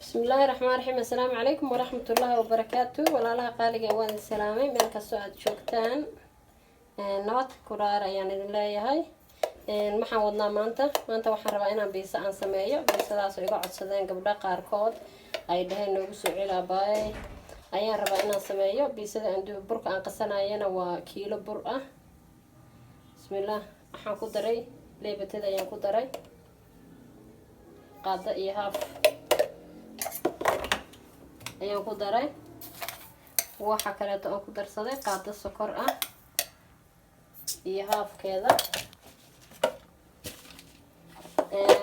بسم الله الرحمن الرحيم. السلام عليكم ورحمة الله وبركاته. ولا لها قالي وان السلامي من كسوات شوكتان نوات كرارة يعني لله هاي ما حاولنا مانتا waxaan rabaa inaan biisa aan sameeyo biisadaas oo iga codsadeen gabdha qaarkood ay dhaheen noogu soo cilaabay ayaan rabaa inaan sameeyo biisada aan duub burka aan qasanayana waa kiilo bur ah. bismillaah waxaan ku daray leebatada ayaan ku daray qaada iyo haaf ayaan ku daray waxa kale oo ku darsaday qaada sokor ah iyo haafkeeda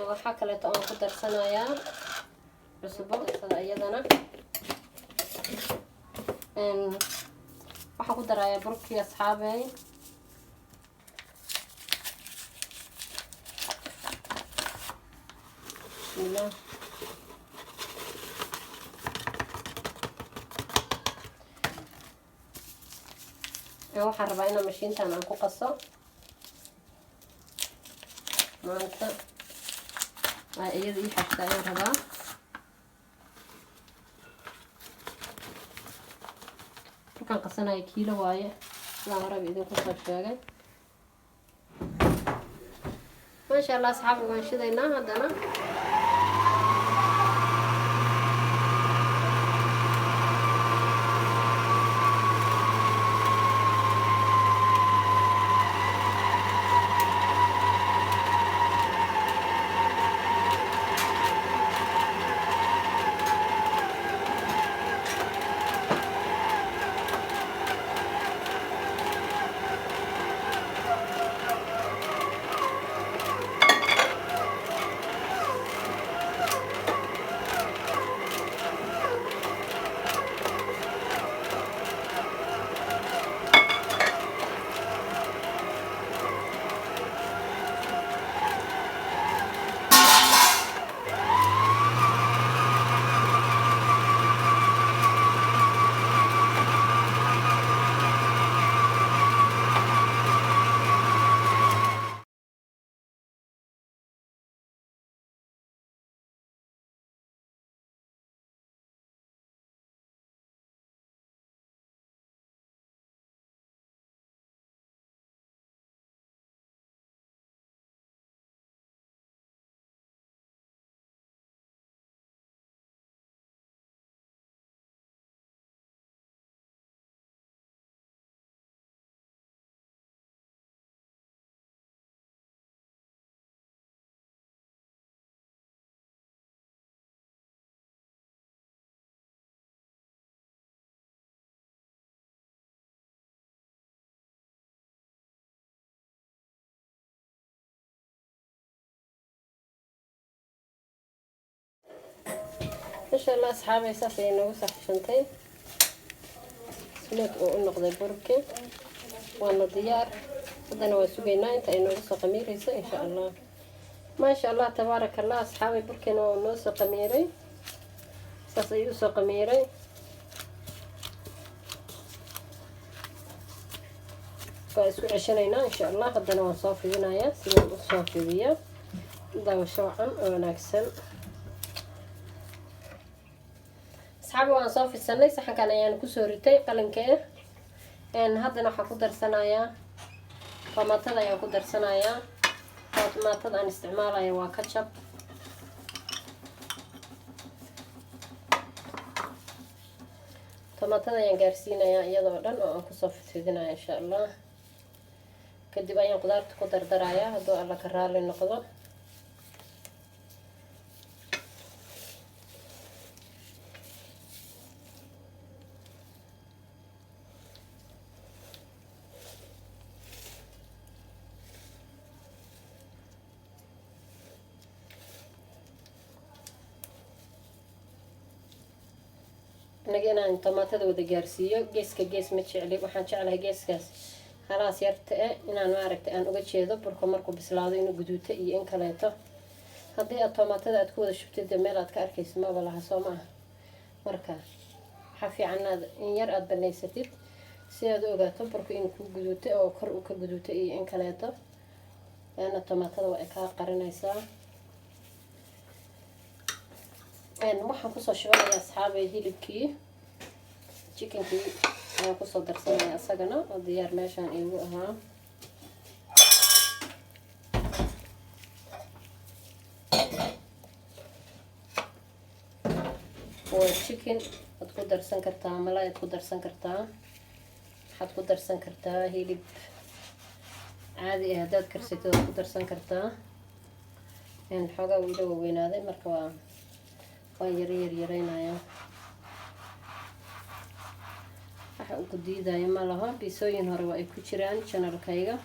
waxa kale oo ku darsanayaa cusbo sida iyadana waxa ku darayaa burkii asxaabay bismillah waxaan rabaa inaan mashiintan aan ku qaso maanta iyada ii xigta ayaan rabaa markaan qasanayo kiilo waaye sidaan horeba idinku soo sheegay maasha allah asxaabta waan shidaynaa haddana إن شاء الله أصحابي صافي إنه صح شنتين سميت ونقضي بركة وأنا ديار بدنا وسوينا أنت إنه نص قميري إن شاء الله ما شاء الله تبارك الله أصحابي بركة إنه نص قميري صافي نص قميري فأسوي عشانينا إن شاء الله بدنا وصافي بنايا سميت وصافي بيا ده وشوعا ونكسل أصحابي وأنا صافي السنة صحن كان يعني كسورتي قلن كير إن هذا نحن قدر سنايا فما تدا يا قدر سنايا فما تدا أن استعمالها يا كاتشب فما تدا ينقرسينا يا يدورن أو كصوف تدنا إن شاء الله كدي بيان قدر درايا هذا الله كرر النقطة نجينا أن طماطة وده جارسيو جيس متشعلي وحن شعلها جيس خلاص يرتقى إن أنا عرفت أن أوجد شيء ضبر كمركو بسلاده إنه جدوته إيه إن كلاته هذه الطماطة تكون شفت الدميرات كاركيس ما بلاها سوما مركا حفي عنا إن يرقد بنيستيب سيادو أوجد بركو إنه جدوته أو كرو كجدوته إيه إن كلاته لأن الطماطة وإكار قرنيسا waxaan kusoo shubanayaa asxaabay hilibkii chickenkii ayaan kusoo darsanaya isagana oo diyaar meeshaan iigu ahaa. waa chicken aad ku darsan kartaa, malay aad ku darsan kartaa, waxaad ku darsan kartaa hilib caadi ah haddaad karsatid waad ku darsan kartaa. xoogaa wila waaweynaaday marka waan yaryaraynayaa. waxa uu ku diidayo ma laha, biisooyin hore waa ay ku jiraan channelkayga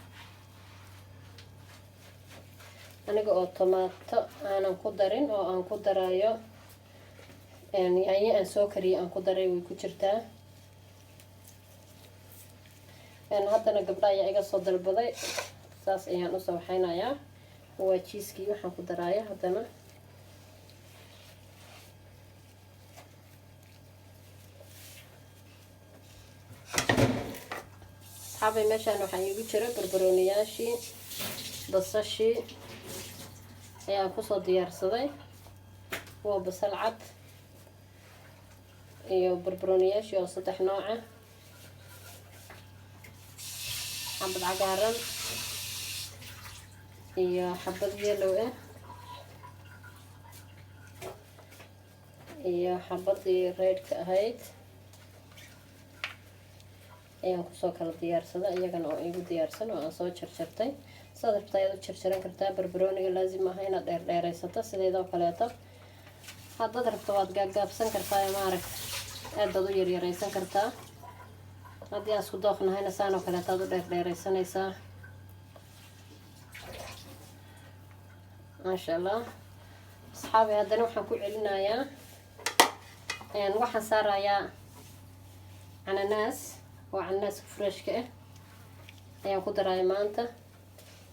aniga oo tomaato aanan ku darin oo aan ku darayo yaanyo aan soo kariyay aan ku daray way ku jirtaa. haddana gabdha ayaa iga soo dalbaday, saas ayaan usoo waxaynayaa. waa jiiskii waxaan ku daraya haddana asxaabay meeshaan waxaa iigu jira barbarooniyaashii, basashii ayaan kusoo diyaarsaday. waa basal cad iyo barbarooniyaashii oo 3 nooca, xabad cagaaran iyo xabad yellow ah iyo xabadii redka ahayd ayaan kusoo kala diyaarsaday. iyagana oo igu diyaarsan oo aan soo jarjartay. saad rabtaa ayaad u jarjaran kartaa. barbarooniga laazim aha inaad dheerdheeraysato sideedoo kaleeto. haddaad rabto waad gaagaabsan kartaa, maaragta aad baad u yaryaraysan kartaa. haddii aan isku dooqnahayna saanoo kaleeto aad u dheerdheeraysanaysaa. maasha allah asxaabi. haddana waxaan ku celinayaa, waxaan saarayaa cananaas oo cananaaska freshka ah ayaan ku daraya maanta.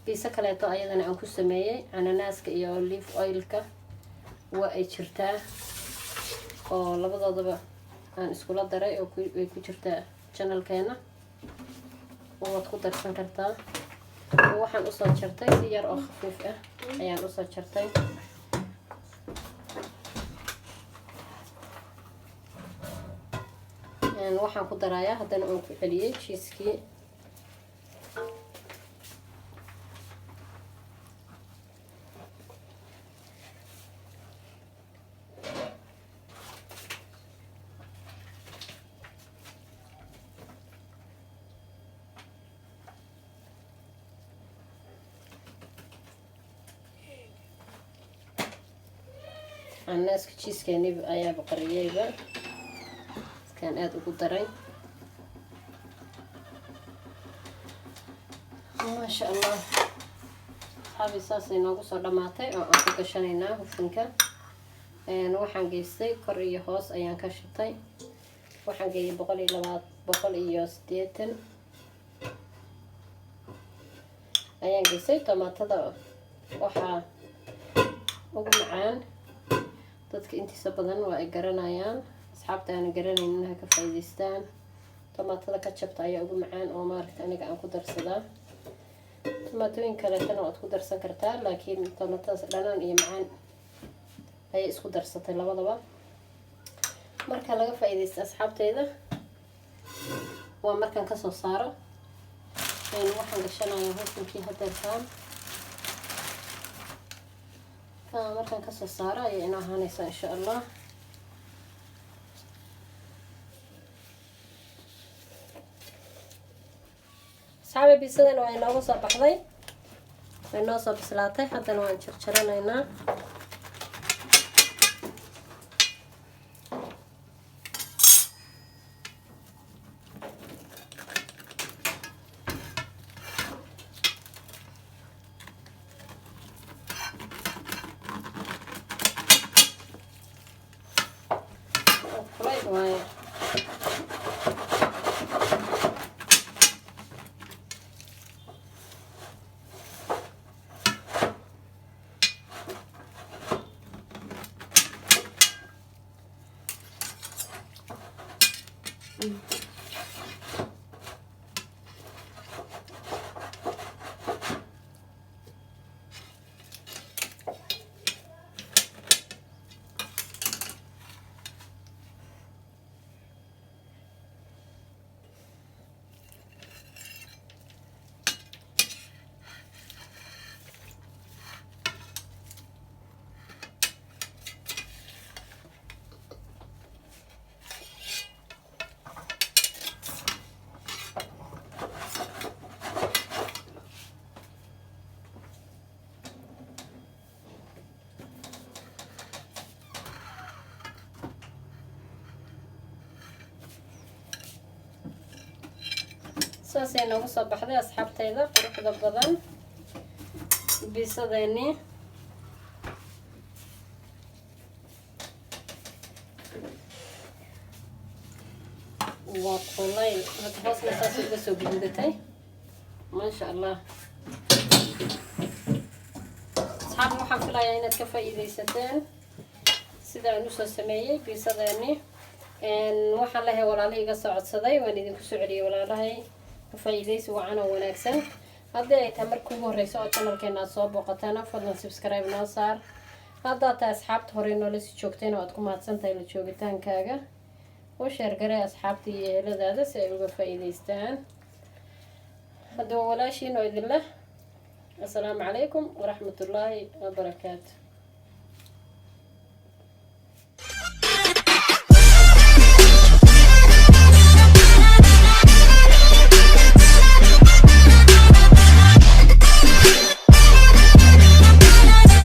biisa kaleeto ayadana aan ku sameeyey cananaaska iyo olive oilka waa ay jirtaa oo labadoodaba aan iskula daray oo way ku jirtaa channelkeena, waad ku darsan kartaa. waxaan usoo jartay si yar oo khafiif ah ayaan usoo jartay. waxaan ku darayaa haddana aan ku celiyey jiiskii. cananaaska jiiskeeni ayaaba qariyeyba, kan aad ugu daray. maasha allah asxaabi saasay noogu soo dhammaatay oo aan ku gashanaynaa hufinka. waxaan geystay kor iyo hoos ayaan ka shitay. waxaan geeyay 180 ayaan geystay. tomaatada waxaa ugu macaan, dadka intiisa badan waa ay garanayaan. asxaabta aan garanaynin ha ka faa'iideystaan. tomaatada ka jabta ayaa ugu macaan oo maaragta aniga aan ku darsadaa. tomaatooyin kaleetana waad ku darsan kartaa, laakiin tomaatadaas dhanaan iyo macaan ayay isku darsatay labadaba. marka laga faa'iideysta asxaabteyda waa markaan kasoo saaro. waxaan gashanayaa hufinkii hadeertaan. markaan kasoo saaro ayay inoo ahaanaysaa insha allah. asxaabi biisadana waa inoogu soo baxday, way noo soo bislaatay. haddana waan jarjaranaynaa. waaye saasay noogu soo baxday asxaabtayda quruxda badan biisadeeni waa kulay hadda hoosna saas uga soo gudatay maasha allah. asxaab waxaan filayaa inaad ka faa'iidaysateen sida aan usoo sameeyey biisadeeni. waxaan lehay walaalahay iga soo codsaday waan idinku soo celiyey walaalahay ka faa'iidaysi wacan oo wanaagsan. haddii ay tahay markii ugu horreyso oo channelkeena aad soo booqataan fadlan subscribe noo saar. haddaad tahay asxaabta horey noola sii joogtayna waad ku mahadsan tahay la joogitaankaaga. u sheergaree asxaabta iyo eheladaada si ay uga faa'iidaystaan. haddaba walaashiin oo idin leh assalaamu calaykum waraxmatullaahi wabarakaatu.